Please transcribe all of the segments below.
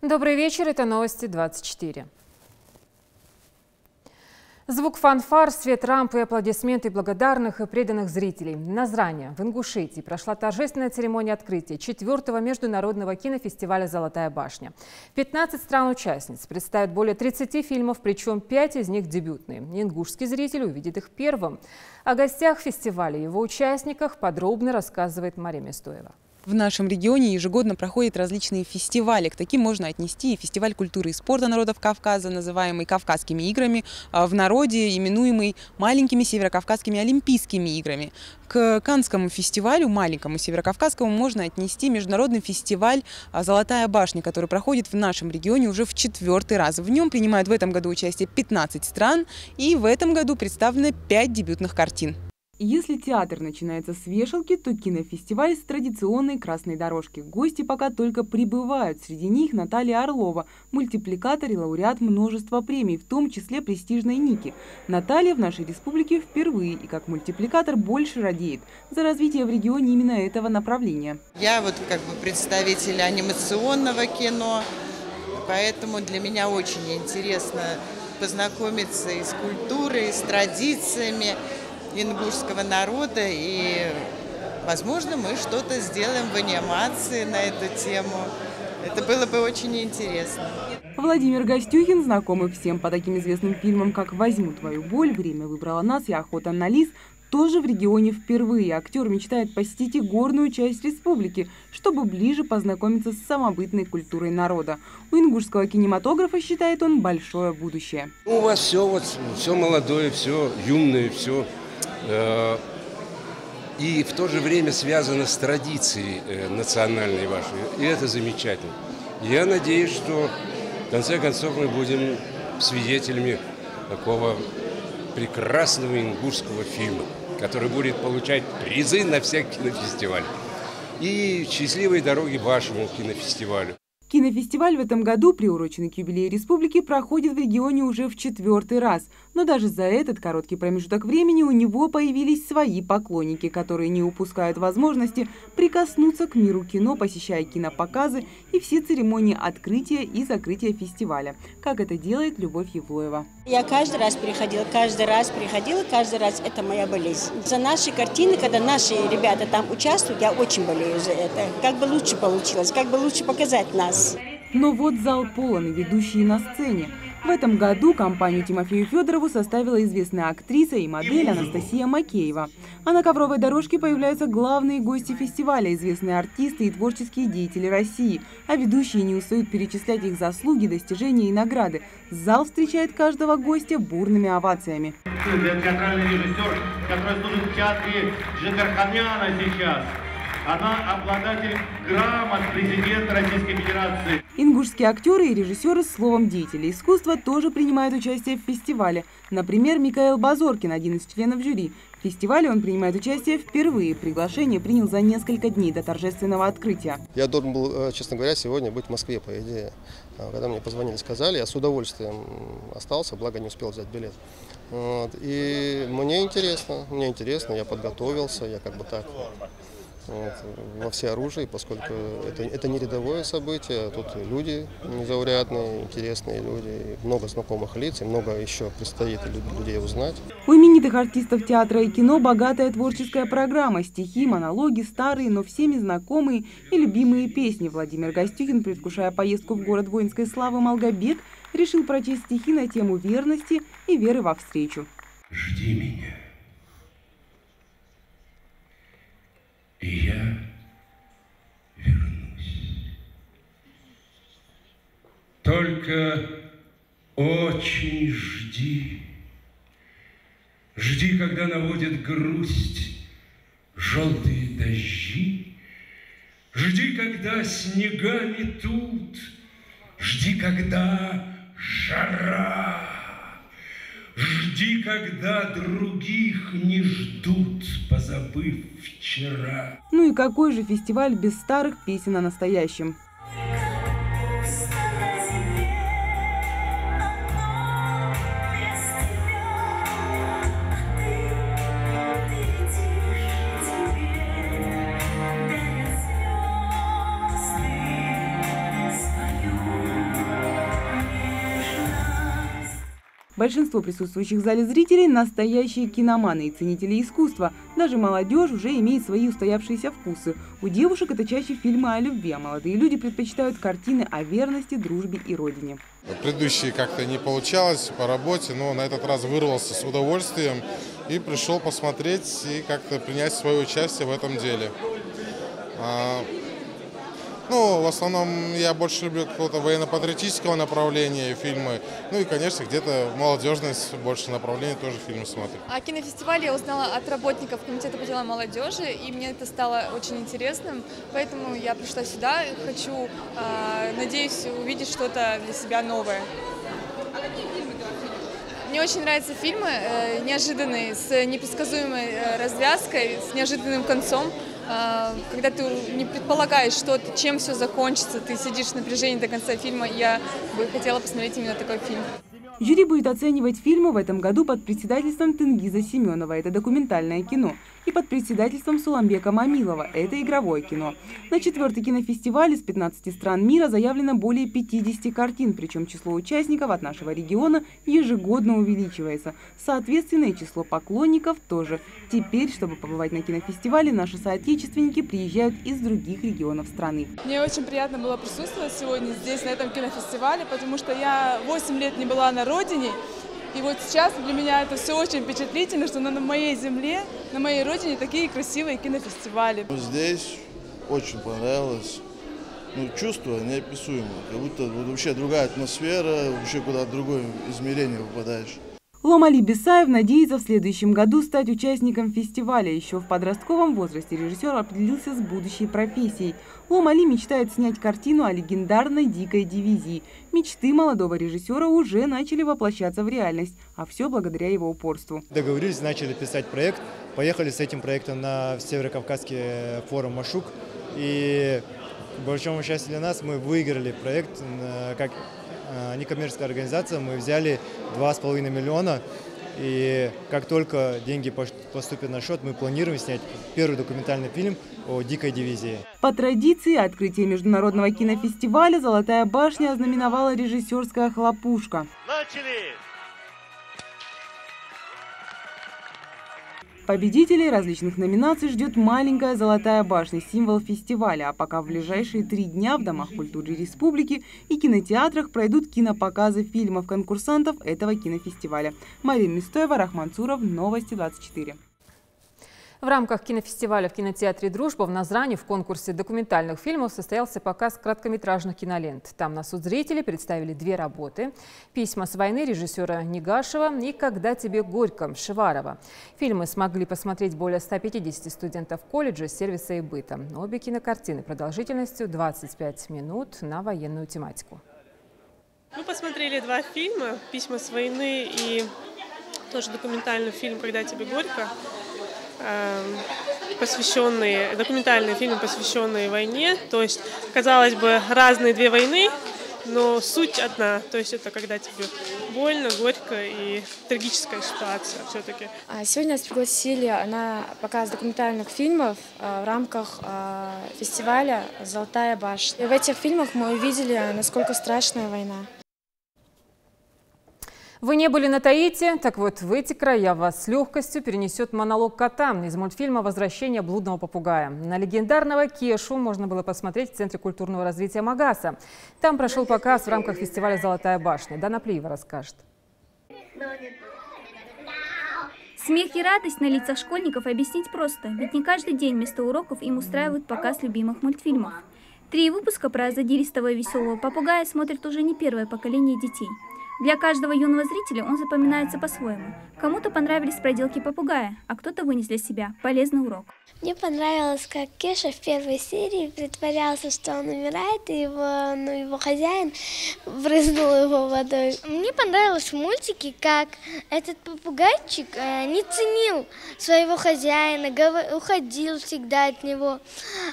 Добрый вечер, это новости 24. Звук фанфар, свет рамп и аплодисменты благодарных и преданных зрителей. В Назране, в Ингушетии, прошла торжественная церемония открытия 4-го международного кинофестиваля «Золотая башня». 15 стран-участниц представят более 30 фильмов, причем 5 из них дебютные. Ингушский зритель увидит их первым. О гостях фестиваля и его участниках подробно рассказывает Мария Местоева. В нашем регионе ежегодно проходят различные фестивали. К таким можно отнести и фестиваль культуры и спорта народов Кавказа, называемый Кавказскими играми, в народе именуемый маленькими северокавказскими олимпийскими играми. К Каннскому фестивалю, маленькому северокавказскому, можно отнести международный фестиваль «Золотая башня», который проходит в нашем регионе уже в 4-й раз. В нем принимают в этом году участие 15 стран, и в этом году представлено 5 дебютных картин. Если театр начинается с вешалки, то кинофестиваль с традиционной красной дорожки. Гости пока только прибывают. Среди них Наталья Орлова, мультипликатор и лауреат множества премий, в том числе престижной «Ники». Наталья в нашей республике впервые и как мультипликатор больше радеет за развитие в регионе именно этого направления. Я как бы представитель анимационного кино, поэтому для меня очень интересно познакомиться и с культурой, и с традициями ингушского народа, и, возможно, мы что-то сделаем в анимации на эту тему. Это было бы очень интересно. Владимир Гостюхин, знакомый всем по таким известным фильмам, как «Возьму твою боль», «Время выбрало нас» и «Охота на лис», тоже в регионе впервые. Актер мечтает посетить и горную часть республики, чтобы ближе познакомиться с самобытной культурой народа. У ингушского кинематографа, считает он, большое будущее. У вас все молодое, все юное, все. И в то же время связано с традицией национальной вашей. И это замечательно. Я надеюсь, что в конце концов мы будем свидетелями такого прекрасного ингушского фильма, который будет получать призы на всех кинофестивалях. И счастливой дороги вашему кинофестивалю. Кинофестиваль в этом году, приуроченный к юбилею республики, проходит в регионе уже в 4-й раз. Но даже за этот короткий промежуток времени у него появились свои поклонники, которые не упускают возможности прикоснуться к миру кино, посещая кинопоказы и все церемонии открытия и закрытия фестиваля, как это делает Любовь Евлоева. Я каждый раз приходила, каждый раз это моя болезнь. За наши картины, когда наши ребята там участвуют, я очень болею за это. Как бы лучше получилось, как бы лучше показать нас. Но вот зал полон и ведущие на сцене. В этом году компанию Тимофею Федорову составила известная актриса и модель Анастасия Макеева. А на ковровой дорожке появляются главные гости фестиваля, известные артисты и творческие деятели России. А ведущие не устают перечислять их заслуги, достижения и награды. Зал встречает каждого гостя бурными овациями. Театральный режиссер, который служит в театре Джигарханяна сейчас. Она обладатель грамот президента Российской Федерации. Ингушские актеры и режиссеры, словом, деятели искусства, тоже принимают участие в фестивале. Например, Микаэл Базоркин, один из членов жюри. В фестивале он принимает участие впервые. Приглашение принял за несколько дней до торжественного открытия. Я должен был, честно говоря, сегодня быть в Москве, по идее. Когда мне позвонили, сказали, я с удовольствием остался, благо не успел взять билет. И мне интересно, я подготовился, я как бы так... во всеоружии, поскольку это не рядовое событие, тут люди незаурядные, интересные люди, много знакомых лиц, и много еще предстоит людей узнать. У именитых артистов театра и кино богатая творческая программа, стихи, монологи, старые, но всеми знакомые и любимые песни. Владимир Гостюхин, предвкушая поездку в город воинской славы Малгобек, решил прочесть стихи на тему верности и веры во встречу. Жди меня. И я вернусь. Только очень жди. Жди, когда наводит грусть желтые дожди. Жди, когда снега метут. Жди, когда жара. Жди, когда других не ждут, позабыв вчера. Ну и какой же фестиваль без старых песен о настоящем? Большинство присутствующих в зале зрителей – настоящие киноманы и ценители искусства. Даже молодежь уже имеет свои устоявшиеся вкусы. У девушек это чаще фильмы о любви, а молодые люди предпочитают картины о верности, дружбе и родине. Предыдущие как-то не получалось по работе, но на этот раз вырвался с удовольствием и пришел посмотреть и как-то принять свое участие в этом деле. В основном я больше люблю какого-то военно-патриотического направления фильмы. Ну и, конечно, где-то молодежность больше направления тоже фильмы смотрю. О кинофестивале я узнала от работников Комитета по делам молодежи, и мне это стало очень интересным. Поэтому я пришла сюда и хочу, надеюсь, увидеть что-то для себя новое. А какие фильмы ты вообще любишь? Мне очень нравятся фильмы неожиданные, с непредсказуемой развязкой, с неожиданным концом. Когда ты не предполагаешь, чем все закончится, ты сидишь в напряжении до конца фильма, я бы хотела посмотреть именно такой фильм. Жюри будет оценивать фильмы в этом году под председательством Тенгиза Семенова, это документальное кино, и под председательством Суламбека Мамилова, это игровое кино. На 4-й кинофестивале с 15 стран мира заявлено более 50 картин, причем число участников от нашего региона ежегодно увеличивается. Соответственно, и число поклонников тоже. Теперь, чтобы побывать на кинофестивале, наши соотечественники приезжают из других регионов страны. Мне очень приятно было присутствовать сегодня здесь, на этом кинофестивале, потому что я 8 лет не была на родине. И вот сейчас для меня это все очень впечатлительно, что на моей земле, на моей родине такие красивые кинофестивали. Здесь очень понравилось. Чувство неописуемое, как будто вообще другая атмосфера, вообще куда-то другое измерение попадаешь. Ломали Бесаев надеется в следующем году стать участником фестиваля. Еще в подростковом возрасте режиссер определился с будущей профессией. Ломали мечтает снять картину о легендарной дикой дивизии. Мечты молодого режиссера уже начали воплощаться в реальность, а все благодаря его упорству. Договорились, начали писать проект, поехали с этим проектом на Северокавказский форум «Машук». И к большому счастью для нас мы выиграли проект как некоммерческая организация, мы взяли 2,5 миллиона, и как только деньги поступят на счет, мы планируем снять первый документальный фильм о дикой дивизии. По традиции, открытие международного кинофестиваля «Золотая башня» ознаменовала режиссерская хлопушка. Начали! Победителей различных номинаций ждет маленькая «Золотая башня», символ фестиваля. А пока в ближайшие 3 дня в Домах культуры республики и кинотеатрах пройдут кинопоказы фильмов конкурсантов этого кинофестиваля. Мария Мистоева, Рахман Цуров, Новости 24. В рамках кинофестиваля в кинотеатре «Дружба» в Назране в конкурсе документальных фильмов состоялся показ короткометражных кинолент. Там на суд зрителей представили 2 работы: «Письма с войны» режиссера Негашева и «Когда тебе горько» Шеварова. Фильмы смогли посмотреть более 150 студентов колледжа, сервиса и быта. Обе кинокартины продолжительностью 25 минут на военную тематику. Мы посмотрели 2 фильма: «Письма с войны» и тоже документальный фильм «Когда тебе горько». Документальные фильмы, посвященные войне. То есть, казалось бы, разные 2 войны, но суть одна. То есть это когда тебе больно, горько и трагическая ситуация все-таки. Сегодня нас пригласили на показ документальных фильмов в рамках фестиваля «Золотая башня». И в этих фильмах мы увидели, насколько страшная война. Вы не были на Таити? Так вот, в эти края вас с легкостью перенесет монолог кота из мультфильма «Возвращение блудного попугая». На легендарного Кешу можно было посмотреть в Центре культурного развития Магаса. Там прошел показ в рамках фестиваля «Золотая башня». Дана Плиева расскажет. Смех и радость на лицах школьников объяснить просто, ведь не каждый день вместо уроков им устраивают показ любимых мультфильмов. 3 выпуска про задиристого и веселого попугая смотрит уже не первое поколение детей. Для каждого юного зрителя он запоминается по-своему. Кому-то понравились проделки попугая, а кто-то вынес для себя полезный урок. Мне понравилось, как Кеша в первой серии притворялся, что он умирает, и его хозяин брызнул его водой. Мне понравилось в мультике, как этот попугайчик не ценил своего хозяина, уходил всегда от него.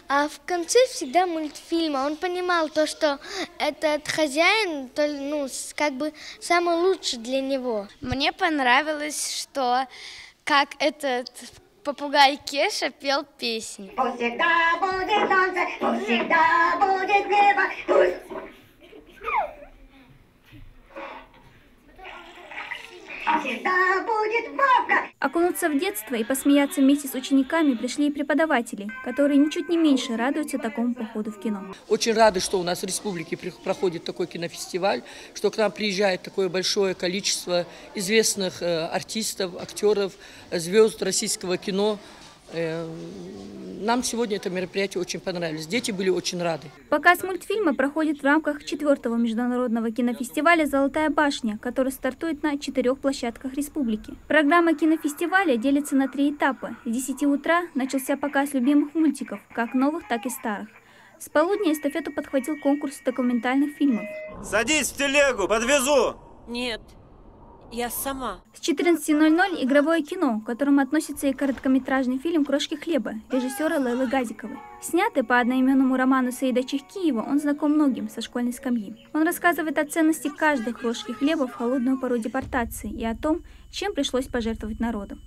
А в конце всегда мультфильма он понимал то, что этот хозяин, как бы самый лучший для него. Мне понравилось, что как этот попугай Кеша пел песни. Пусть всегда будет солнце, пусть всегда будет небо, пусть... Окунуться в детство и посмеяться вместе с учениками пришли и преподаватели, которые ничуть не меньше радуются такому походу в кино. Очень рады, что у нас в республике проходит такой кинофестиваль, что к нам приезжает такое большое количество известных артистов, актеров, звезд российского кино. Нам сегодня это мероприятие очень понравилось. Дети были очень рады. Показ мультфильма проходит в рамках 4-го международного кинофестиваля «Золотая башня», который стартует на 4 площадках республики. Программа кинофестиваля делится на 3 этапа. С 10 утра начался показ любимых мультиков, как новых, так и старых. С полудня эстафету подхватил конкурс документальных фильмов. Садись в телегу, подвезу! Нет. Я сама. С 14:00 игровое кино, к которому относится и короткометражный фильм «Крошки хлеба» режиссера Лейлы Газиковой. Снятый по одноименному роману Саида Чехкиева, он знаком многим со школьной скамьи. Он рассказывает о ценности каждой крошки хлеба в холодную пору депортации и о том, чем пришлось пожертвовать народу.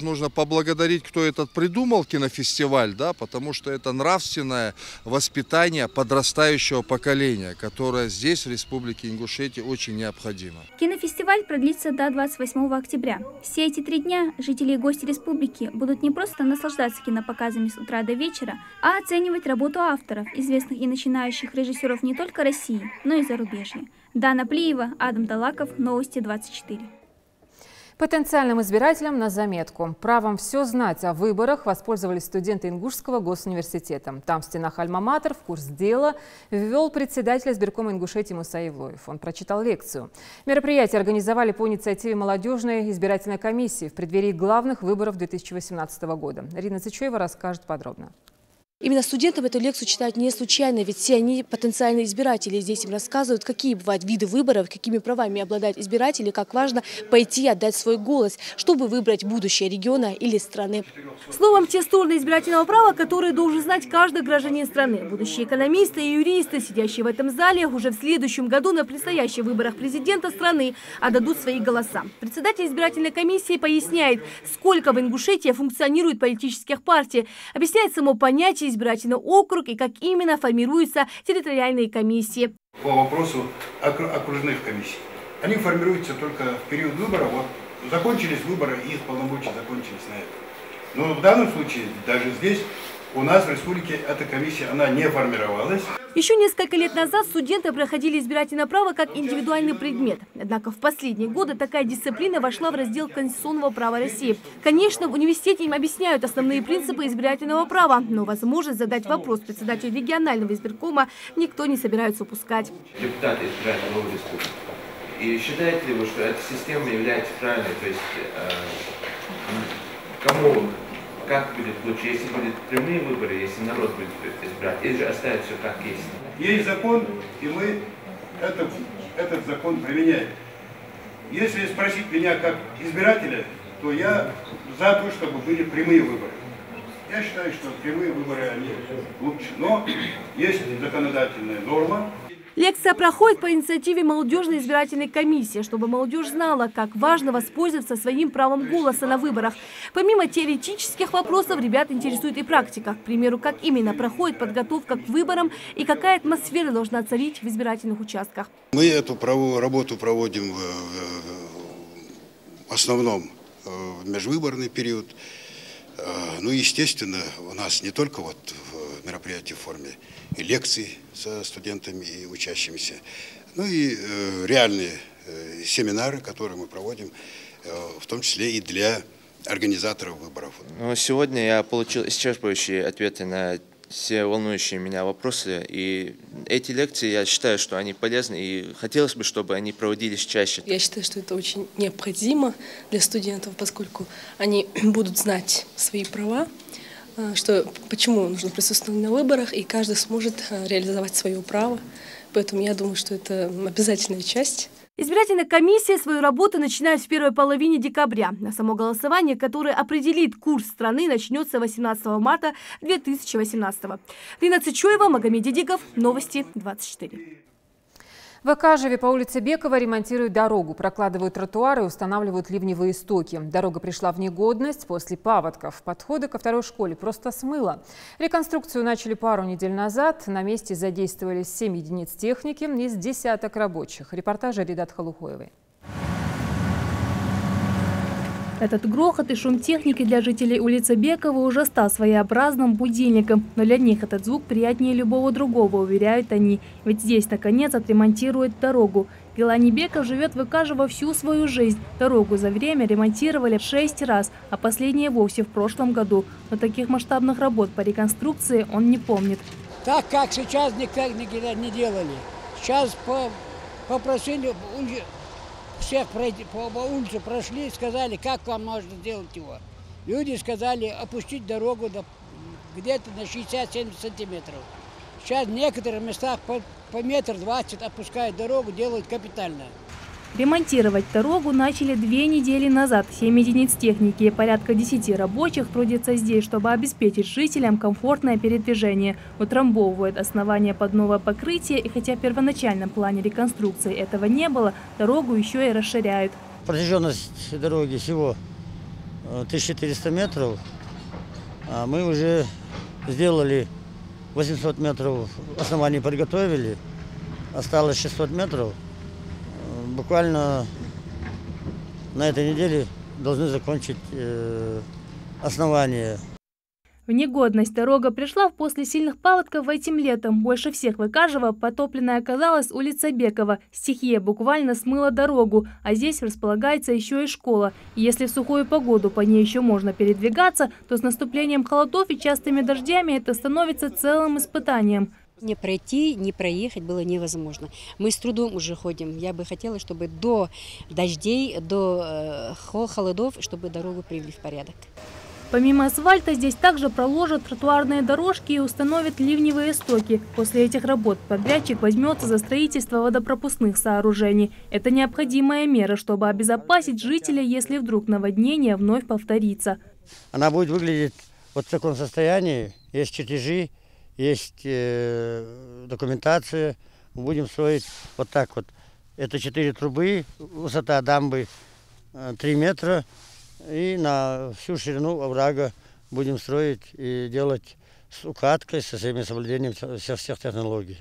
Нужно поблагодарить, кто этот придумал, кинофестиваль, да, потому что это нравственное воспитание подрастающего поколения, которое здесь, в Республике Ингушетия, очень необходимо. Кинофестиваль продлится до 28 октября. Все эти 3 дня жители и гости республики будут не просто наслаждаться кинопоказами с утра до вечера, а оценивать работу авторов, известных и начинающих режиссеров не только России, но и зарубежья. Дана Плиева, Адам Далаков, Новости 24. Потенциальным избирателям на заметку. Правом все знать о выборах воспользовались студенты Ингушского госуниверситета. Там в стенах Альма-Матер в курс дела ввел председатель избиркома Ингушетии Муса Евлоев. Он прочитал лекцию. Мероприятие организовали по инициативе молодежной избирательной комиссии в преддверии главных выборов 2018 года. Рина Цычуева расскажет подробно. Именно студентам эту лекцию читают не случайно, ведь все они потенциальные избиратели. Здесь им рассказывают, какие бывают виды выборов, какими правами обладают избиратели, как важно пойти и отдать свой голос, чтобы выбрать будущее региона или страны. Словом, те стороны избирательного права, которые должен знать каждый гражданин страны. Будущие экономисты и юристы, сидящие в этом зале, уже в следующем году на предстоящих выборах президента страны отдадут свои голоса. Председатель избирательной комиссии поясняет, сколько в Ингушетии функционирует политических партий, объясняет само понятие избирательный округ и как именно формируются территориальные комиссии. По вопросу окружных комиссий. Они формируются только в период выборов. Вот закончились выборы, и их полномочия закончились на этом. Но в данном случае, даже здесь, у нас в республике эта комиссия, она не формировалась. Еще несколько лет назад студенты проходили избирательное право как индивидуальный предмет. Однако в последние годы такая дисциплина вошла в раздел конституционного права России. Конечно, в университете им объясняют основные принципы избирательного права, но возможность задать вопрос председателю регионального избиркома никто не собирается упускать. Депутаты избирают новую республику. И считаете ли вы, что эта система является правильной? То есть кому... Как будет лучше, если будут прямые выборы, если народ будет избирать, или же оставить все как есть? Есть закон, и мы этот закон применяем. Если спросить меня как избирателя, то я за то, чтобы были прямые выборы. Я считаю, что прямые выборы они лучше, но есть законодательная норма. Лекция проходит по инициативе молодежной избирательной комиссии, чтобы молодежь знала, как важно воспользоваться своим правом голоса на выборах. Помимо теоретических вопросов, ребят интересует и практика. К примеру, как именно проходит подготовка к выборам и какая атмосфера должна царить в избирательных участках. Мы эту работу проводим в основном в межвыборный период. Ну, естественно, у нас не только вот мероприятия в форме и лекций со студентами и учащимися, ну и реальные семинары, которые мы проводим, в том числе и для организаторов выборов. Ну, сегодня я получил исчерпывающие ответы на все волнующие меня вопросы, и эти лекции, я считаю, что они полезны, и хотелось бы, чтобы они проводились чаще. Я считаю, что это очень необходимо для студентов, поскольку они будут знать свои права, почему нужно присутствовать на выборах, и каждый сможет реализовать свое право. Поэтому я думаю, что это обязательная часть. Избирательная комиссия свою работу начинает в первой половине декабря. На само голосование, которое определит курс страны, начнется 18 марта 2018. Рина Цычуева, Магомед Дидиков, Новости 24. В Акажеве по улице Бекова ремонтируют дорогу, прокладывают тротуары и устанавливают ливневые стоки. Дорога пришла в негодность после паводков. Подходы ко второй школе просто смыло. Реконструкцию начали пару недель назад. На месте задействовались 7 единиц техники из десяток рабочих. Репортаж Ридат Халухоевой. Этот грохот и шум техники для жителей улицы Бекова уже стал своеобразным будильником. Но для них этот звук приятнее любого другого, уверяют они. Ведь здесь, наконец, отремонтируют дорогу. Гелани Беков живет в Икажево всю свою жизнь. Дорогу за время ремонтировали 6 раз, а последние вовсе в прошлом году. Но таких масштабных работ по реконструкции он не помнит. Так, как сейчас никогда не делали. Сейчас попросили всех пройти, по улице прошли, сказали, как вам можно сделать его. Люди сказали опустить дорогу где-то на 60-70 сантиметров. Сейчас в некоторых местах по метр 20 опускают дорогу, делают капитально. Ремонтировать дорогу начали 2 недели назад. 7 единиц техники и порядка 10 рабочих трудятся здесь, чтобы обеспечить жителям комфортное передвижение. Утрамбовывают основание под новое покрытие, и хотя в первоначальном плане реконструкции этого не было, дорогу еще и расширяют. Протяженность дороги всего 1400 метров, а мы уже сделали 800 метров, основание подготовили, осталось 600 метров. Буквально на этой неделе должны закончить основание. В негодность дорога пришла после сильных паводков этим летом. Больше всех в Икажево потопленной оказалась улица Бекова. Стихия буквально смыла дорогу, а здесь располагается еще и школа. И если в сухую погоду по ней еще можно передвигаться, то с наступлением холодов и частыми дождями это становится целым испытанием. Не пройти, не проехать было невозможно. Мы с трудом уже ходим. Я бы хотела, чтобы до дождей, до холодов, чтобы дорогу привели в порядок. Помимо асфальта здесь также проложат тротуарные дорожки и установят ливневые стоки. После этих работ подрядчик возьмется за строительство водопропускных сооружений. Это необходимая мера, чтобы обезопасить жителей, если вдруг наводнение вновь повторится. Она будет выглядеть вот в таком состоянии. Есть чертежи, есть документация. Мы будем строить вот так вот. Это 4 трубы, высота дамбы 3 метра. И на всю ширину оврага будем строить и делать с укладкой, со всеми соблюдением всех технологий.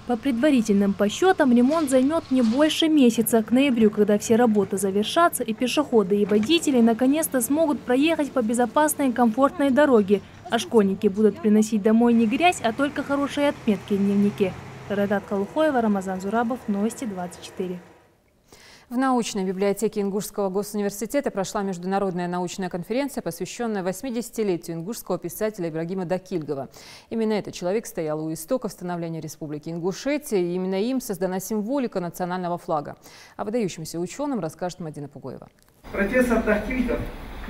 По предварительным подсчетам ремонт займет не больше месяца. К ноябрю, когда все работы завершатся, и пешеходы, и водители наконец-то смогут проехать по безопасной и комфортной дороге. А школьники будут приносить домой не грязь, а только хорошие отметки в дневнике. Радат Калухоева, Рамазан Зурабов, Новости 24. В научной библиотеке Ингушского госуниверситета прошла международная научная конференция, посвященная 80-летию ингушского писателя Ибрагима Дакильгова. Именно этот человек стоял у истоков становления Республики Ингушетия, и именно им создана символика национального флага. О выдающемся ученом расскажет Мадина Пугоева. Профессор Дакильгов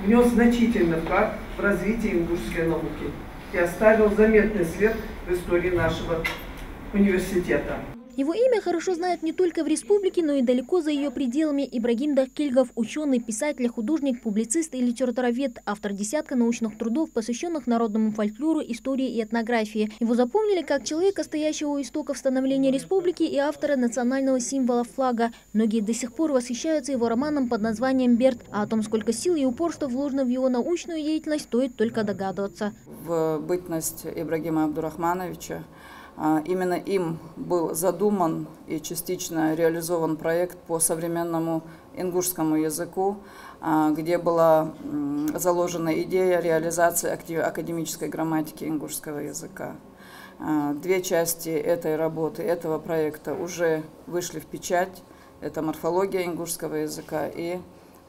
внес значительный вклад в развитие ингушской науки и оставил заметный след в истории нашего университета. Его имя хорошо знают не только в республике, но и далеко за ее пределами. Ибрагим Дакильгов – ученый, писатель, художник, публицист и литературовед, автор десятка научных трудов, посвященных народному фольклору, истории и этнографии. Его запомнили как человека, стоящего у истоков становления республики и автора национального символа флага. Многие до сих пор восхищаются его романом под названием «Берд», а о том, сколько сил и упорства вложено в его научную деятельность, стоит только догадываться. В бытность Ибрагима Абдурахмановича именно им был задуман и частично реализован проект по современному ингушскому языку, где была заложена идея реализации академической грамматики ингушского языка. 2 части этой работы, этого проекта уже вышли в печать. Это морфология ингушского языка и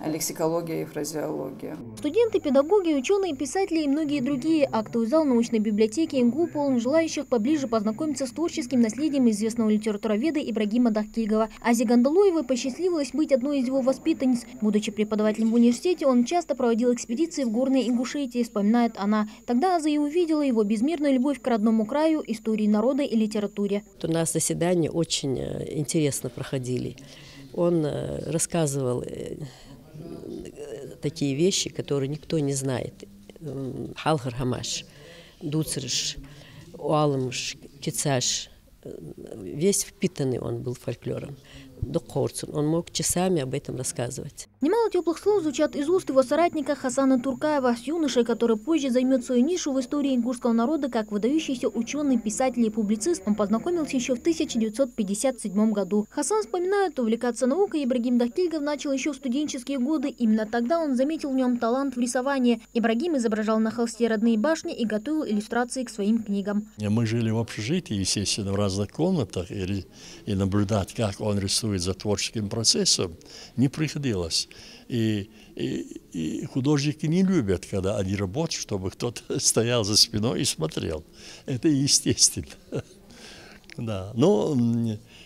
лексикология и фразеология. Студенты, педагоги, ученые, писатели и многие другие. Актовый зал научной библиотеки ИНГУ полон желающих поближе познакомиться с творческим наследием известного литературоведа Ибрагима Дакильгова. Азе Гандалуевой посчастливилось быть одной из его воспитанниц. Будучи преподавателем в университете, он часто проводил экспедиции в горные Ингушетии, вспоминает она. Тогда Аза и увидела его безмерную любовь к родному краю, истории народа и литературе. У нас заседания очень интересно проходили. Он рассказывал такие вещи, которые никто не знает. Халхар Хамаш, Дуцрыш, Уалымш, Кицаш. Весь впитанный он был фольклором. Он мог часами об этом рассказывать. Немало теплых слов звучат из уст его соратника Хасана Туркаева, с юношей, который позже займет свою нишу в истории ингушского народа как выдающийся ученый, писатель и публицист. Он познакомился еще в 1957 году. Хасан вспоминает, увлекаться наукой Ибрагим Дахтильгов начал еще в студенческие годы. Именно тогда он заметил в нем талант в рисовании. Ибрагим изображал на холсте родные башни и готовил иллюстрации к своим книгам. Мы жили в общежитии, естественно, в разных комнатах, и наблюдать, как он рисует за творческим процессом, не приходилось. И художники не любят, когда они работают, чтобы кто-то стоял за спиной и смотрел. Это естественно. Да. Но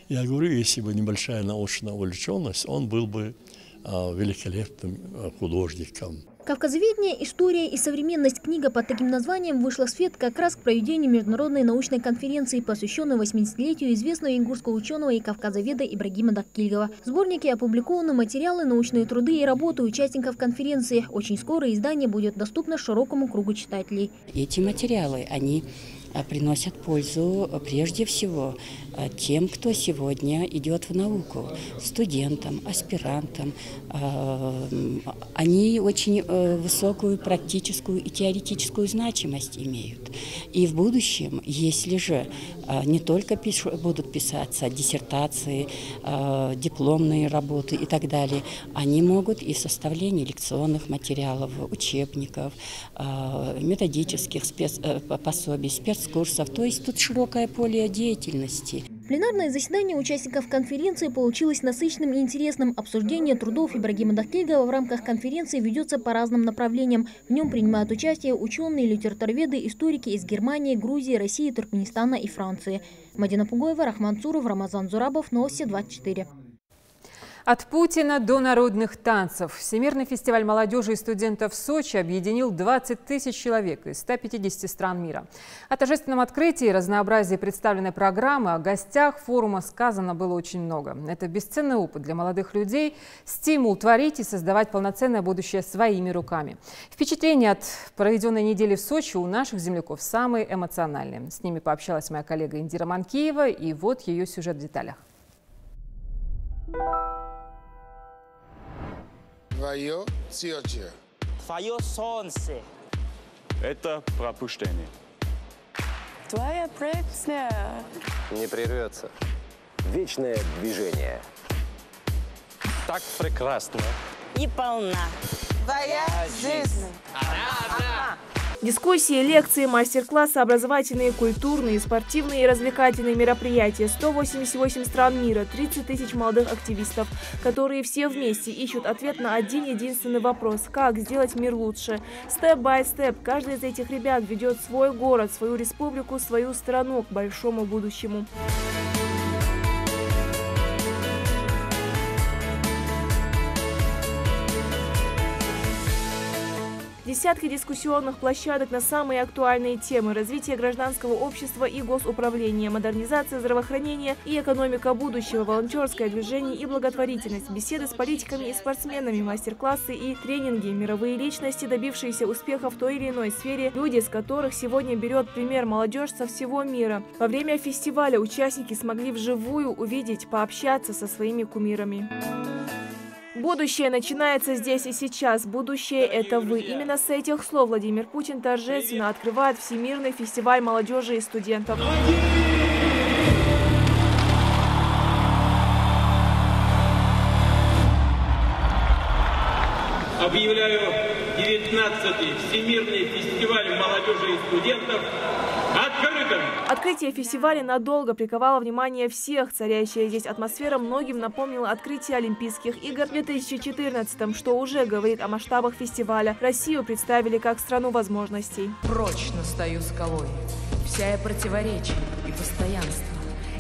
я говорю, если бы небольшая научная увлеченность, он был бы великолепным художником. «Кавказоведение. История и современность». Книга под таким названием вышла в свет как раз к проведению международной научной конференции, посвященной 80-летию известного ингушского ученого и кавказоведа Ибрагима Дахтильгова. В сборнике опубликованы материалы, научные труды и работы участников конференции. Очень скоро издание будет доступно широкому кругу читателей. Эти материалы, они приносят пользу прежде всего тем, кто сегодня идет в науку, студентам, аспирантам. Они очень высокую практическую и теоретическую значимость имеют. И в будущем, если же не только будут писаться диссертации, дипломные работы и так далее, они могут и в составлении лекционных материалов, учебников, методических пособий, спецкурсов. То есть тут широкое поле деятельности. Пленарное заседание участников конференции получилось насыщенным и интересным. Обсуждение трудов Ибрагима Дахтильгова в рамках конференции ведется по разным направлениям. В нем принимают участие ученые, литературоведы, историки из Германии, Грузии, России, Туркменистана и Франции. Мадина Пугоева, Рахман Цуров, Рамазан Зурабов, Новости 24. От Путина до народных танцев. Всемирный фестиваль молодежи и студентов в Сочи объединил 20 тысяч человек из 150 стран мира. О торжественном открытии и разнообразии представленной программы, о гостях форума сказано было очень много. Это бесценный опыт для молодых людей, стимул творить и создавать полноценное будущее своими руками. Впечатления от проведенной недели в Сочи у наших земляков самые эмоциональные. С ними пообщалась моя коллега Индира Манкиева, и вот ее сюжет в деталях. Твое сердце. Твое солнце. Это пробуждение. Твоя проекция. Не прервется. Вечное движение. Так прекрасно. И полна. Твоя жизнь. Она. Дискуссии, лекции, мастер-классы, образовательные, культурные, спортивные и развлекательные мероприятия. 188 стран мира, 30 тысяч молодых активистов, которые все вместе ищут ответ на один единственный вопрос – как сделать мир лучше. Степ-бай-степ, каждый из этих ребят ведет свой город, свою республику, свою страну к большому будущему. Десятки дискуссионных площадок на самые актуальные темы: развитие гражданского общества и госуправления, модернизация здравоохранения и экономика будущего, волонтерское движение и благотворительность, беседы с политиками и спортсменами, мастер-классы и тренинги, мировые личности, добившиеся успеха в той или иной сфере, люди, с которых сегодня берет пример молодежь со всего мира. Во время фестиваля участники смогли вживую увидеть, пообщаться со своими кумирами. Будущее начинается здесь и сейчас. Будущее – это вы. Именно с этих слов Владимир Путин торжественно открывает Всемирный фестиваль молодежи и студентов. Объявляю 19-й Всемирный фестиваль молодежи и студентов открытым. Открытие фестиваля надолго приковало внимание всех. Царящая здесь атмосфера многим напомнила открытие Олимпийских игр в 2014-м, что уже говорит о масштабах фестиваля. Россию представили как страну возможностей. Прочно стою скалой, вся я противоречий и постоянства,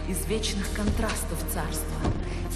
из вечных контрастов царства.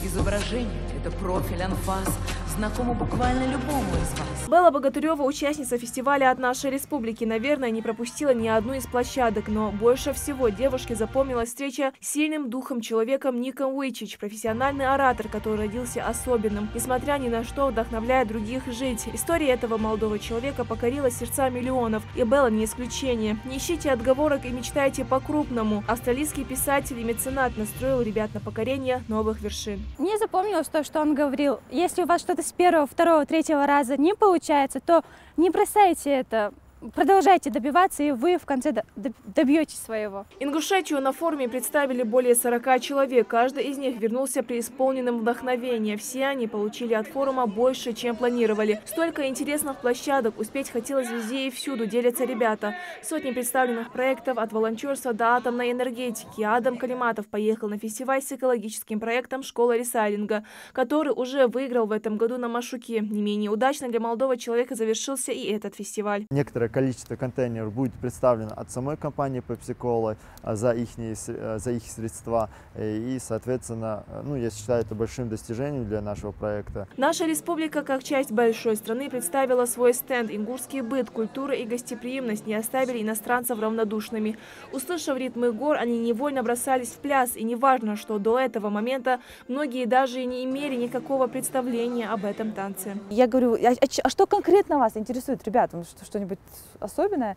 Изображение – это профиль, анфас, знакомо буквально любому из вас. Белла Богатырева, участница фестиваля от нашей республики, наверное, не пропустила ни одну из площадок, но больше всего девушке запомнилась встреча с сильным духом человеком Ником Вуйчич, профессиональный оратор, который родился особенным, несмотря ни на что вдохновляет других жить. История этого молодого человека покорила сердца миллионов, и Белла не исключение. Не ищите отговорок и мечтайте по-крупному. Австралийский писатель и меценат настроил ребят на покорение новых вершин. Мне запомнилось то, что он говорил: если у вас что-то с первого, второго, третьего раза не получается, то не бросайте это. Продолжайте добиваться, и вы в конце добьетесь своего. Ингушетию на форуме представили более 40 человек. Каждый из них вернулся преисполненным вдохновения. Все они получили от форума больше, чем планировали. Столько интересных площадок, успеть хотелось везде и всюду, делятся ребята. Сотни представленных проектов от волонтерства до атомной энергетики. Адам Калиматов поехал на фестиваль с экологическим проектом «Школа ресайлинга», который уже выиграл в этом году на Машуке. Не менее удачно для молодого человека завершился и этот фестиваль. Некоторое количество контейнеров будет представлено от самой компании Pepsi-Cola за их средства. И, соответственно, я считаю это большим достижением для нашего проекта. Наша республика, как часть большой страны, представила свой стенд. Ингушский быт, культура и гостеприимность не оставили иностранцев равнодушными. Услышав ритмы гор, они невольно бросались в пляс. И неважно, что до этого момента многие даже и не имели никакого представления об этом танце. Я говорю, а что конкретно вас интересует, ребята? Что-нибудь особенное?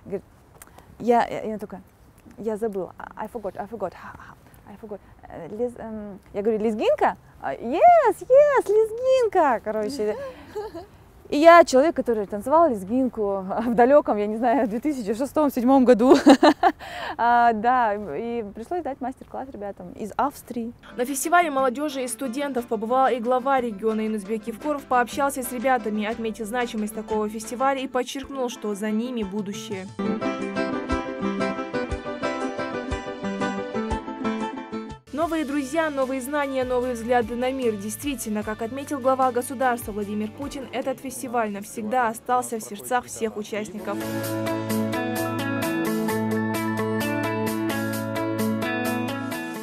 Говорит, я такая, я забыла. I forgot. Я говорю, лезгинка? Yes, лезгинка, короче. И я человек, который танцевал лезгинку в далеком, я не знаю, 2006-2007 году. Да, и пришлось дать мастер-класс ребятам из Австрии. На фестивале молодежи и студентов побывал и глава региона Юнусбек Евкуров, пообщался с ребятами, отметил значимость такого фестиваля и подчеркнул, что за ними будущее. Новые друзья, новые знания, новые взгляды на мир. Действительно, как отметил глава государства Владимир Путин, этот фестиваль навсегда остался в сердцах всех участников.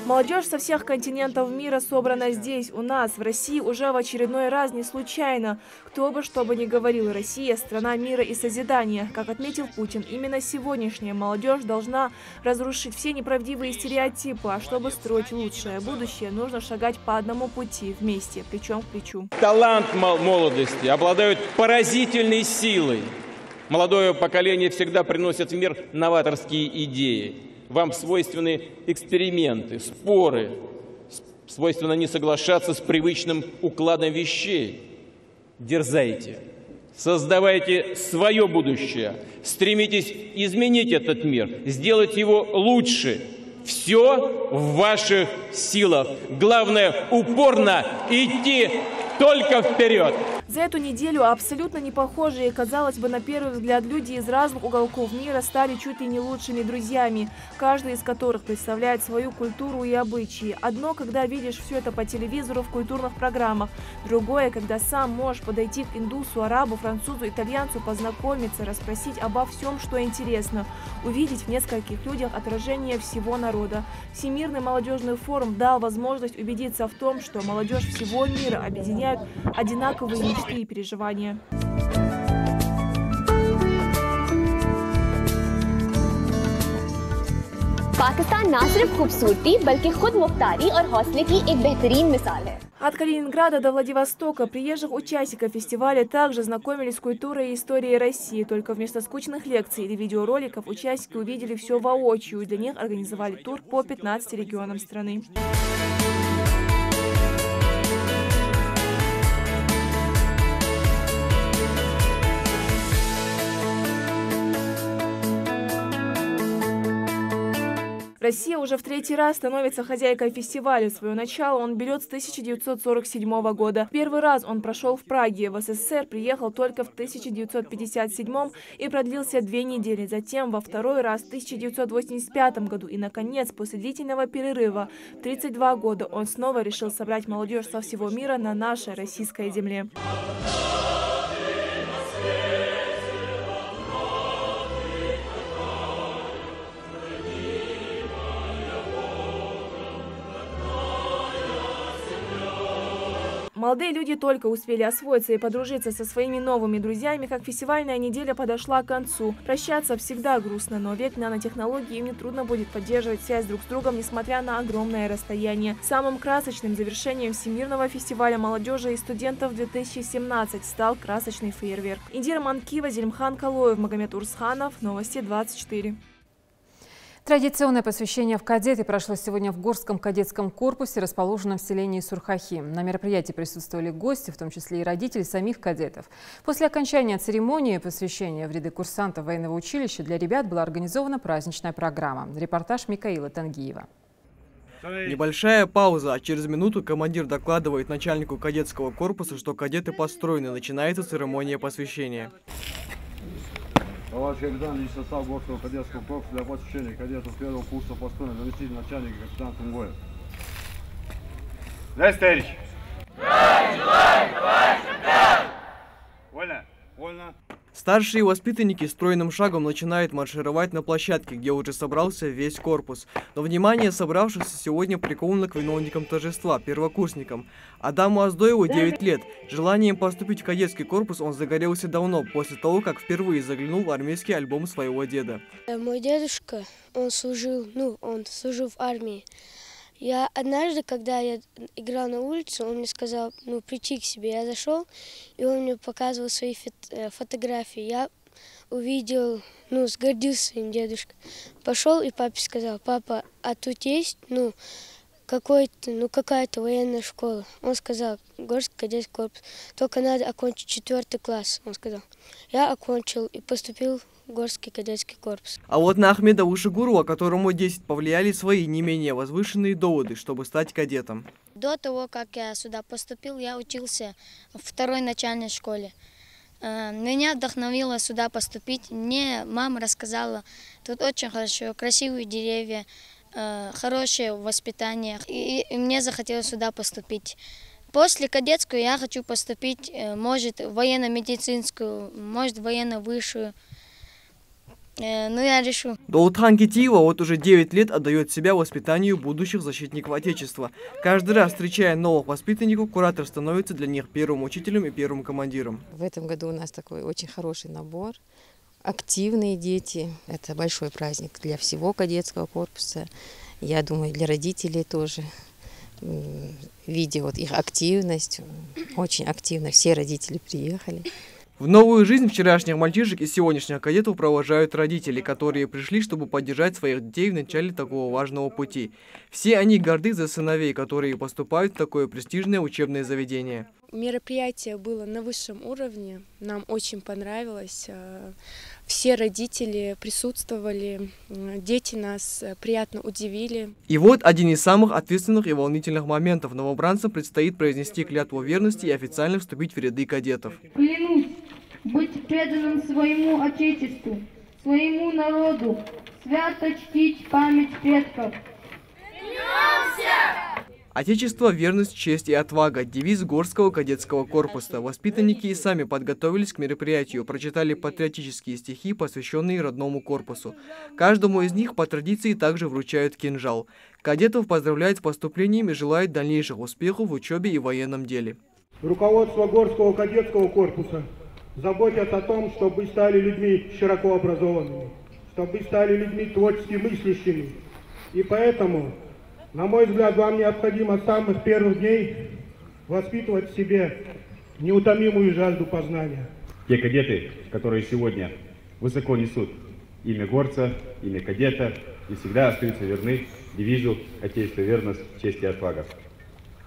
Молодежь со всех континентов мира собрана здесь, у нас, в России, уже в очередной раз не случайно. Кто бы что бы ни говорил, Россия – страна мира и созидания. Как отметил Путин, именно сегодняшняя молодежь должна разрушить все неправдивые стереотипы, а чтобы строить лучшее будущее, нужно шагать по одному пути, вместе, плечом к плечу. Талант молодости обладают поразительной силой. Молодое поколение всегда приносит в мир новаторские идеи. Вам свойственны эксперименты, споры, свойственно не соглашаться с привычным укладом вещей. Дерзайте, создавайте свое будущее, стремитесь изменить этот мир, сделать его лучше. Все в ваших силах. Главное, упорно идти только вперед. За эту неделю абсолютно не похожие, казалось бы, на первый взгляд люди из разных уголков мира стали чуть ли не лучшими друзьями, каждый из которых представляет свою культуру и обычаи. Одно, когда видишь все это по телевизору в культурных программах, другое, когда сам можешь подойти к индусу, арабу, французу, итальянцу, познакомиться, расспросить обо всем, что интересно, увидеть в нескольких людях отражение всего народа. Всемирный молодежный форум дал возможность убедиться в том, что молодежь всего мира объединяют одинаковые мечты и переживания. पाकिस्तान ना सिर्फ खूबसूरती बल्कि खुद मुख्तारी और हौसले की एक बेहतरीन मिसाल है। От Калининграда до Владивостока приезжих участников фестиваля также знакомились с культурой и историей России. Только вместо скучных лекций или видеороликов участники увидели все воочию. Для них организовали тур по 15 регионам страны. Россия уже в третий раз становится хозяйкой фестиваля. Свое начало он берет с 1947 года. Первый раз он прошел в Праге. В СССР приехал только в 1957 и продлился 2 недели. Затем во второй раз в 1985 году. И, наконец, после длительного перерыва в 32 года он снова решил собрать молодежь со всего мира на нашей российской земле. Молодые люди только успели освоиться и подружиться со своими новыми друзьями, как фестивальная неделя подошла к концу. Прощаться всегда грустно, но век нанотехнологий им нетрудно будет поддерживать связь друг с другом, несмотря на огромное расстояние. Самым красочным завершением Всемирного фестиваля молодежи и студентов 2017 стал красочный фейерверк. Индира Манкива, Зелимхан Калоев, Магомед Урсханов, Новости 24. Традиционное посвящение в кадеты прошло сегодня в Горском кадетском корпусе, расположенном в селении Сурхахи. На мероприятии присутствовали гости, в том числе и родители самих кадетов. После окончания церемонии посвящения в ряды курсантов военного училища для ребят была организована праздничная программа. Репортаж Микаила Тангиева. Небольшая пауза, а через минуту командир докладывает начальнику кадетского корпуса, что кадеты построены. Начинается церемония посвящения. Товарищ капитан, личный состав Горского кадетского корпуса для посвящения кадетов первого курса построен заместитель начальника капитан Тунгоев. Здравствуйте, товарищ! Здравия желаю, товарищ капитан! Вольно? Вольно. Старшие воспитанники стройным шагом начинают маршировать на площадке, где уже собрался весь корпус. Но внимание собравшихся сегодня приковано к виновникам торжества, первокурсникам. Адаму Аздоеву 9 лет. Желанием поступить в кадетский корпус он загорелся давно, после того, как впервые заглянул в армейский альбом своего деда. Мой дедушка, он служил в армии. Я однажды, когда я играл на улице, он мне сказал, прийти к себе. Я зашел, и он мне показывал свои фотографии. Я увидел, сгордился своим дедушкой. Пошел и папе сказал: папа, а тут есть, какая-то военная школа. Он сказал: Горский кадетский корпус. Только надо окончить 4 класс, он сказал. Я окончил и поступил в Горский кадетский корпус. А вот на Ахмеда Ушигурова, которому 10, повлияли свои не менее возвышенные доводы, чтобы стать кадетом. До того, как я сюда поступил, я учился в 2-й начальной школе. Меня вдохновило сюда поступить. Мне мама рассказала, тут очень хорошо, красивые деревья, хорошее воспитание. И мне захотелось сюда поступить. После кадетскую я хочу поступить, может, в военно-медицинскую, может, в военно-высшую. Я решу. Даутхан Китиева вот уже 9 лет отдает себя воспитанию будущих защитников Отечества. Каждый раз, встречая новых воспитанников, куратор становится для них первым учителем и первым командиром. В этом году у нас такой очень хороший набор. Активные дети. Это большой праздник для всего кадетского корпуса. Я думаю, для родителей тоже. Видя их активность, очень активно все родители приехали. В новую жизнь вчерашних мальчишек и сегодняшних кадетов провожают родители, которые пришли, чтобы поддержать своих детей в начале такого важного пути. Все они горды за сыновей, которые поступают в такое престижное учебное заведение. Мероприятие было на высшем уровне, нам очень понравилось. Все родители присутствовали, дети нас приятно удивили. И вот один из самых ответственных и волнительных моментов. Новобранцам предстоит произнести клятву верности и официально вступить в ряды кадетов. Клянусь быть преданным своему Отечеству, своему народу, свято чтить память предков. Отечество, верность, честь и отвага – девиз Горского кадетского корпуса. Воспитанники и сами подготовились к мероприятию, прочитали патриотические стихи, посвященные родному корпусу. Каждому из них по традиции также вручают кинжал. Кадетов поздравляют с поступлением и желают дальнейших успехов в учебе и военном деле. Руководство Горского кадетского корпуса заботится о том, чтобы вы стали людьми широко образованными, чтобы вы стали людьми творчески мыслящими. И поэтому, на мой взгляд, вам необходимо с самых первых дней воспитывать в себе неутомимую жажду познания. Те кадеты, которые сегодня высоко несут имя горца, имя кадета и всегда остаются верны девизу «Отечество, верность, честь и отвага».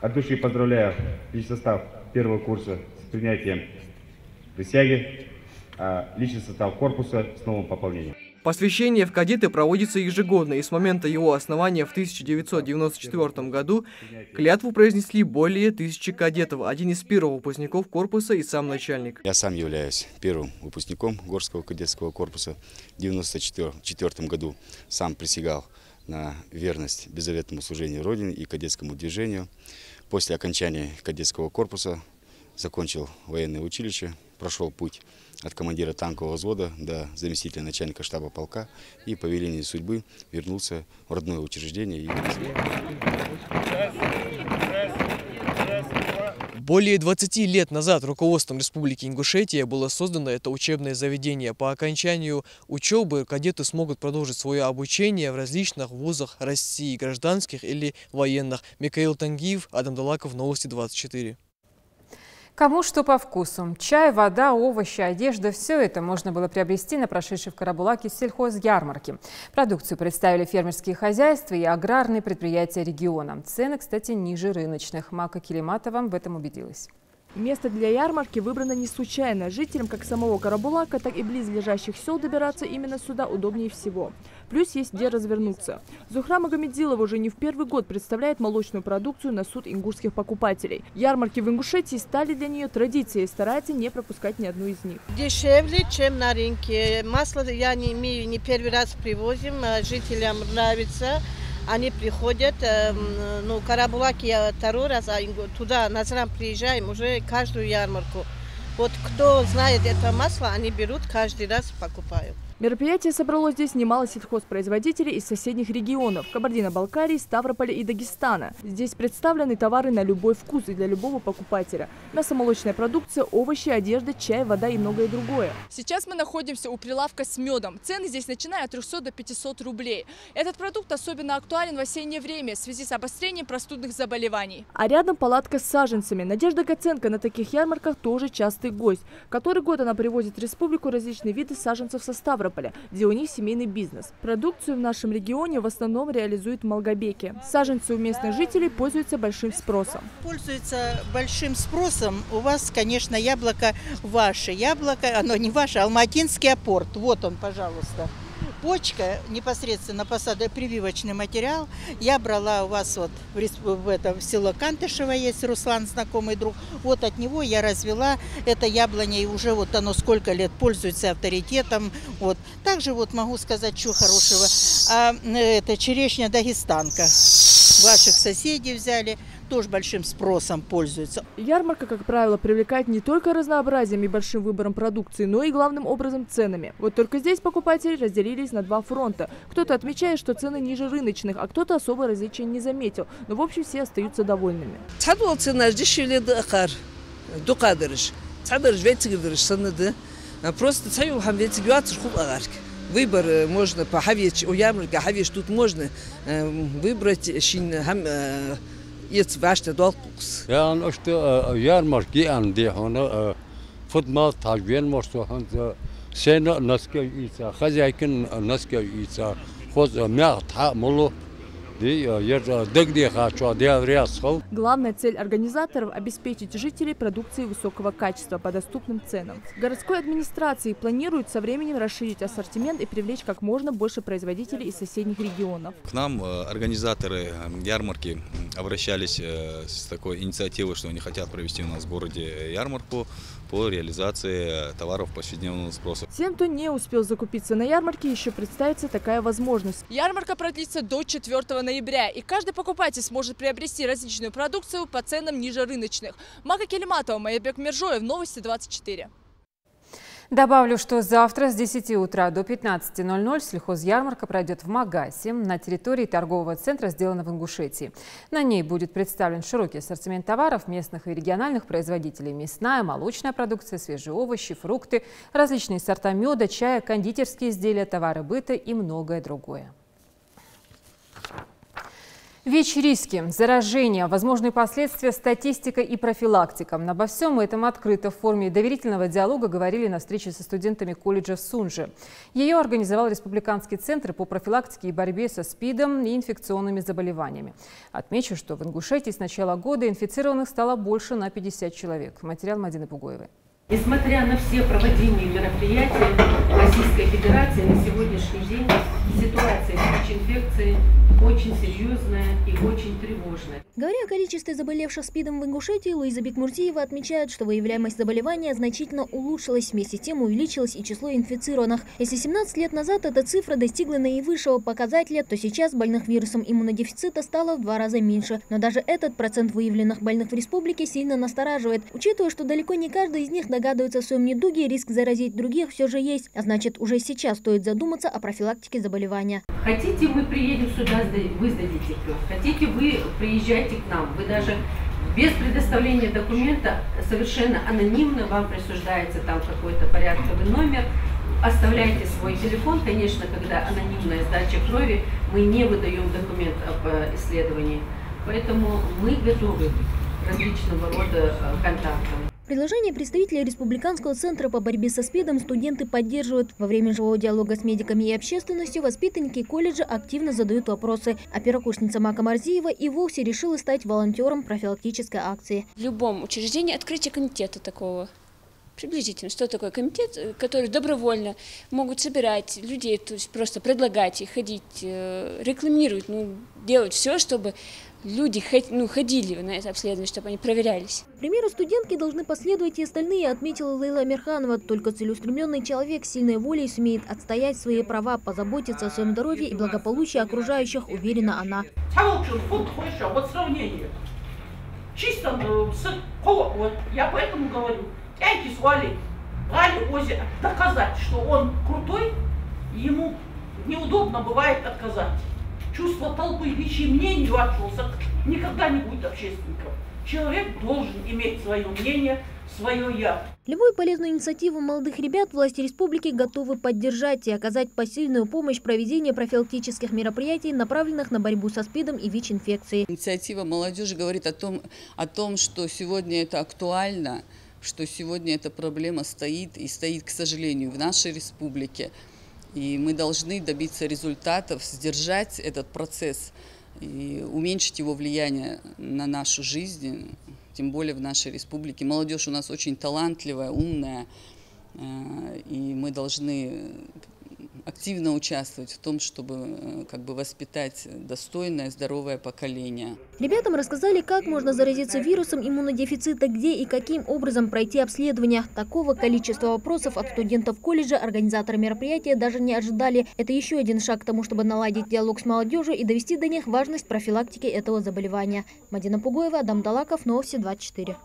От души поздравляю личный состав первого курса с принятием присяги, а личный состав корпуса с новым пополнением. Посвящение в кадеты проводится ежегодно, и с момента его основания в 1994 году клятву произнесли более 1000 кадетов, один из первых выпускников корпуса и сам начальник. Я сам являюсь первым выпускником Горского кадетского корпуса. В 1994 году сам присягал на верность беззаветному служению Родине и кадетскому движению. После окончания кадетского корпуса закончил военное училище, прошел путь от командира танкового взвода до заместителя начальника штаба полка и по велению судьбы вернулся в родное учреждение. Более 20 лет назад руководством Республики Ингушетия было создано это учебное заведение. По окончанию учебы кадеты смогут продолжить свое обучение в различных вузах России, гражданских или военных. Микаил Тангиев, Адам Далаков, Новости 24. Кому что по вкусу. Чай, вода, овощи, одежда – все это можно было приобрести на прошедшей в Карабулаке сельхозярмарке. Продукцию представили фермерские хозяйства и аграрные предприятия региона. Цены, кстати, ниже рыночных. Мака Килиматова в этом убедилась. Место для ярмарки выбрано не случайно. Жителям как самого Карабулака, так и близлежащих сел добираться именно сюда удобнее всего. Плюс есть где развернуться. Зухра Магомедилова уже не в первый год представляет молочную продукцию на суд ингушских покупателей. Ярмарки в Ингушетии стали для нее традицией и старается не пропускать ни одну из них. Дешевле, чем на рынке. Масло я не первый раз привозим, жителям нравится. Они приходят, ну, Карабулак я второй раз, а туда, Назран, приезжаем уже каждую ярмарку. Вот кто знает это масло, они берут, каждый раз покупают. Мероприятие собрало здесь немало сельхозпроизводителей из соседних регионов – Кабардино-Балкарии, Ставрополя и Дагестана. Здесь представлены товары на любой вкус и для любого покупателя. Мясо-молочная продукция, овощи, одежда, чай, вода и многое другое. Сейчас мы находимся у прилавка с медом. Цены здесь начинают от 300 до 500 рублей. Этот продукт особенно актуален в осеннее время в связи с обострением простудных заболеваний. А рядом палатка с саженцами. Надежда Гаценко на таких ярмарках тоже частый гость. Который год она привозит в республику различные виды саженцев со Ставрополя, где у них семейный бизнес. Продукцию в нашем регионе в основном реализует в Малгобеке. Саженцы у местных жителей пользуются большим спросом. Пользуется большим спросом. У вас, конечно, яблоко ваше. Яблоко, оно не ваше, Алматинский апорт. Вот он, пожалуйста. Почка, непосредственно посада, прививочный материал. Я брала у вас вот в село Кантышево, есть Руслан, знакомый друг. Вот от него я развела это яблоня, и уже вот оно сколько лет пользуется авторитетом. Вот. Также вот могу сказать, что хорошего. А это черешня дагестанка. Ваших соседей взяли. Тоже большим спросом пользуются. Ярмарка, как правило, привлекает не только разнообразием и большим выбором продукции, но и главным образом ценами. Вот только здесь покупатели разделились на два фронта. Кто-то отмечает, что цены ниже рыночных, а кто-то особо различий не заметил. Но в общем все остаются довольными. Выбор можно по Хавич, у ярмарки Хавич тут можно выбрать jetzt wärste dort. Ja, und öfter ярмарки анди, она футбол тагвен может, он сена наскивается, хозяйкин наскивается, хоз мягт моло. Главная цель организаторов – обеспечить жителей продукцией высокого качества по доступным ценам. В городской администрации планируют со временем расширить ассортимент и привлечь как можно больше производителей из соседних регионов. К нам организаторы ярмарки обращались с такой инициативой, что они хотят провести у нас в городе ярмарку по реализации товаров повседневного спроса. Тем, кто не успел закупиться на ярмарке, еще представится такая возможность. Ярмарка продлится до 4 ноября, и каждый покупатель сможет приобрести различную продукцию по ценам ниже рыночных. Мака Килиматова, Майбек Миржоев, Новости 24. Добавлю, что завтра с 10 утра до 15:00 сельхозярмарка пройдет в Магасе на территории торгового центра, сделано в Ингушетии. На ней будет представлен широкий ассортимент товаров местных и региональных производителей: мясная, молочная продукция, свежие овощи, фрукты, различные сорта меда, чая, кондитерские изделия, товары быта и многое другое. ВИЧ-риски, заражения, возможные последствия, статистика и профилактика. Обо всем этом открыто в форме доверительного диалога говорили на встрече со студентами колледжа в Сунже. Ее организовал Республиканский центр по профилактике и борьбе со СПИДом и инфекционными заболеваниями. Отмечу, что в Ингушетии с начала года инфицированных стало больше на 50 человек. Материал Мадины Пугоевой. Несмотря на все проводимые мероприятия Российской Федерации, на сегодняшний день ситуация с ВИЧ-инфекцией очень серьезная и очень тревожная. Говоря о количестве заболевших СПИДом в Ингушетии, Луиза Бекмурзиева отмечает, что выявляемость заболевания значительно улучшилась, вместе с тем увеличилось и число инфицированных. Если 17 лет назад эта цифра достигла наивысшего показателя, то сейчас больных вирусом иммунодефицита стало в 2 раза меньше. Но даже этот процент выявленных больных в республике сильно настораживает, учитывая, что далеко не каждый из них догадывается о своем недуге, риск заразить других все же есть. А значит, уже сейчас стоит задуматься о профилактике заболевания. Хотите, мы приедем сюда, вы сдадите кровь. Хотите, вы приезжайте к нам. Вы даже без предоставления документа совершенно анонимно вам присуждается там какой-то порядковый номер. Оставляйте свой телефон. Конечно, когда анонимная сдача крови, мы не выдаем документ об исследовании. Поэтому мы готовы к различного рода контактам. Предложение представителей Республиканского центра по борьбе со СПИДом студенты поддерживают. Во время живого диалога с медиками и общественностью воспитанники колледжа активно задают вопросы. А первокурсница Мака Марзиева и вовсе решила стать волонтером профилактической акции. В любом учреждении открытие комитета такого. Приблизительно, что такое комитет, который добровольно могут собирать людей, то есть просто предлагать и ходить, рекламировать, делать все, чтобы люди ходили на это обследование, чтобы они проверялись. К примеру студентки должны последовать и остальные, отметила Лейла Амирханова. Только целеустремленный человек с сильной волей сумеет отстоять свои права, позаботиться о своем здоровье и благополучии окружающих, уверена она. Вот сравнение. Чисто вот я поэтому говорю. Янки Вали Ози доказать, что он крутой, ему неудобно бывает отказать. Чувство толпы, ничьи мнений вашего никогда не будет общественником. Человек должен иметь свое мнение, свое «я». Любую полезную инициативу молодых ребят власти республики готовы поддержать и оказать посильную помощь в проведении профилактических мероприятий, направленных на борьбу со СПИДом и ВИЧ-инфекцией. Инициатива молодежи говорит о том, что сегодня это актуально, что сегодня эта проблема стоит, к сожалению, в нашей республике. И мы должны добиться результатов, сдержать этот процесс и уменьшить его влияние на нашу жизнь, тем более в нашей республике. Молодежь у нас очень талантливая, умная, и мы должны активно участвовать в том, чтобы воспитать достойное, здоровое поколение. Ребятам рассказали, как можно заразиться вирусом иммунодефицита, где и каким образом пройти обследование. Такого количества вопросов от студентов колледжа организаторы мероприятия даже не ожидали. Это еще один шаг к тому, чтобы наладить диалог с молодежью и довести до них важность профилактики этого заболевания. Мадина Пугоева, Адам Далаков, Новости 24.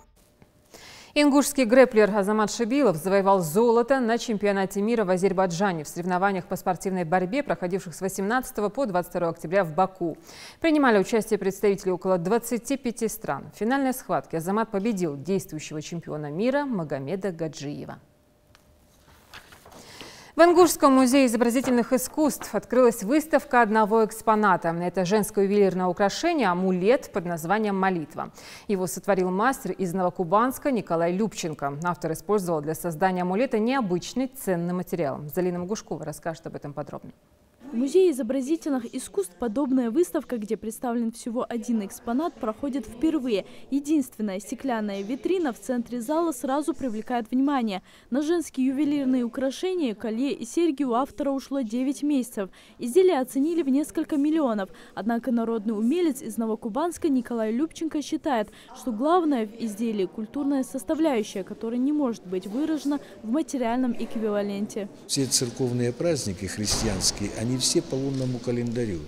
Ингушский грэплер Азамат Шибилов завоевал золото на чемпионате мира в Азербайджане в соревнованиях по спортивной борьбе, проходивших с 18 по 22 октября в Баку. Принимали участие представители около 25 стран. В финальной схватке Азамат победил действующего чемпиона мира Магомеда Гаджиева. В Ингушском музее изобразительных искусств открылась выставка одного экспоната. Это женское ювелирное украшение – амулет под названием «Молитва». Его сотворил мастер из Новокубанска Николай Любченко. Автор использовал для создания амулета необычный ценный материал. Залина Магушкова расскажет об этом подробнее. В Музее изобразительных искусств подобная выставка, где представлен всего один экспонат, проходит впервые. Единственная стеклянная витрина в центре зала сразу привлекает внимание. На женские ювелирные украшения, колье и серьги у автора ушло 9 месяцев. Изделия оценили в несколько миллионов. Однако народный умелец из Новокубанска Николай Любченко считает, что главное в изделии – культурная составляющая, которая не может быть выражена в материальном эквиваленте. Все церковные праздники христианские, они все по лунному календарю.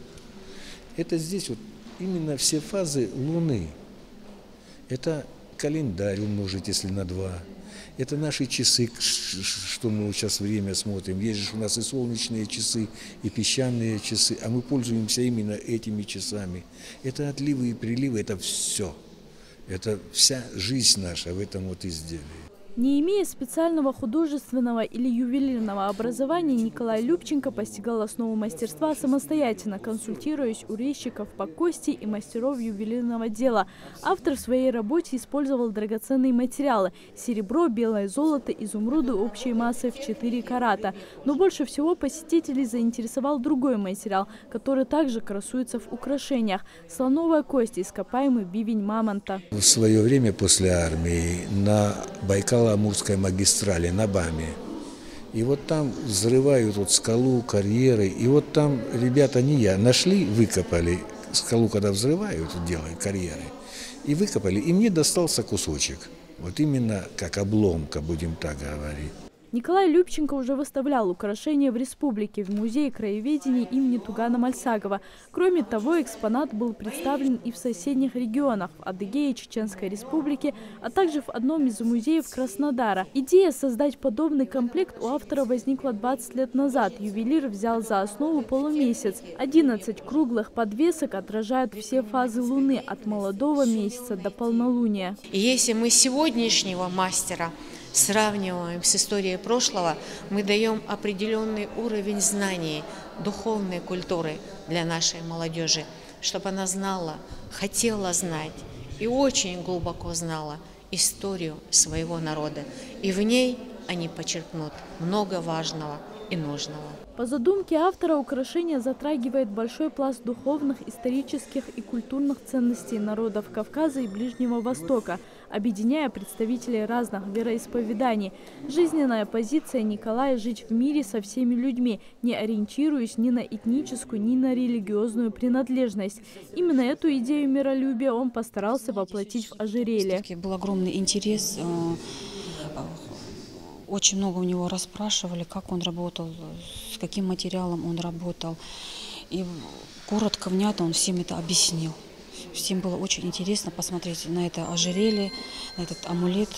Это здесь вот именно все фазы Луны. Это календарь умножить, если на 2. Это наши часы, что мы сейчас время смотрим. Есть же у нас и солнечные часы, и песчаные часы, а мы пользуемся именно этими часами. Это отливы и приливы, это все. Это вся жизнь наша в этом вот изделии. Не имея специального художественного или ювелирного образования, Николай Любченко постигал основу мастерства самостоятельно, консультируясь у резчиков по кости и мастеров ювелирного дела. Автор в своей работе использовал драгоценные материалы – серебро, белое золото, изумруды общей массой в 4 карата. Но больше всего посетителей заинтересовал другой материал, который также красуется в украшениях – слоновая кость, ископаемый бивень мамонта. В свое время после армии на Байкало-Амурской магистрали на БАМе. И вот там взрывают вот скалу, карьеры. И вот там ребята, не я, нашли, выкопали скалу, когда взрывают, делают карьеры. И выкопали, и мне достался кусочек. Вот именно как обломка, будем так говорить. Николай Любченко уже выставлял украшения в республике в Музее краеведения имени Тугана Мальсагова. Кроме того, экспонат был представлен и в соседних регионах – в Адыгее, Чеченской республике, а также в одном из музеев Краснодара. Идея создать подобный комплект у автора возникла 20 лет назад. Ювелир взял за основу полумесяц. 11 круглых подвесок отражают все фазы Луны от молодого месяца до полнолуния. И если мы сегодняшнего мастера сравниваем с историей прошлого, мы даем определенный уровень знаний, духовной культуры для нашей молодежи, чтобы она знала, хотела знать и очень глубоко знала историю своего народа. И в ней они почерпнут много важного и нужного. По задумке автора, украшение затрагивает большой пласт духовных, исторических и культурных ценностей народов Кавказа и Ближнего Востока, объединяя представителей разных вероисповеданий. Жизненная позиция Николая – жить в мире со всеми людьми, не ориентируясь ни на этническую, ни на религиозную принадлежность. Именно эту идею миролюбия он постарался воплотить в ожерелье. Был огромный интерес. Очень много у него расспрашивали, как он работал, с каким материалом он работал. И коротко, внятно он всем это объяснил. Всем было очень интересно посмотреть на это ожерелье, на этот амулет,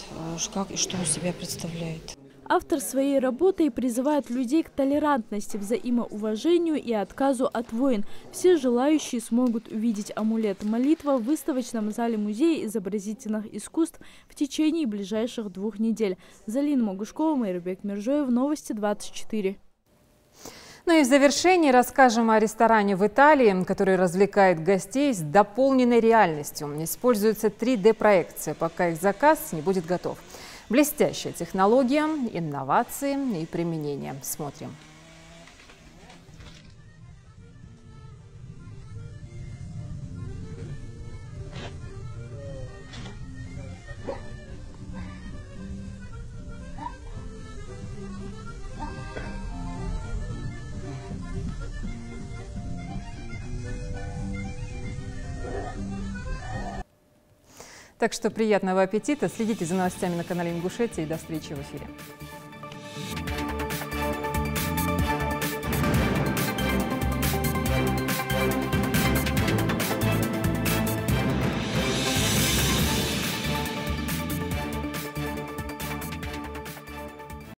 как и что он себя представляет. Автор своей работой призывает людей к толерантности, взаимоуважению и отказу от войн. Все желающие смогут увидеть амулет «Молитва» в выставочном зале Музея изобразительных искусств в течение ближайших 2 недель. Залина Могушкова, Майрбек Миржоев, Новости 24. Ну и в завершении расскажем о ресторане в Италии, который развлекает гостей с дополненной реальностью. Используется 3D-проекция, пока их заказ не будет готов. Блестящая технология, инновации и применение. Смотрим. Так что приятного аппетита, следите за новостями на канале Ингушетии и до встречи в эфире.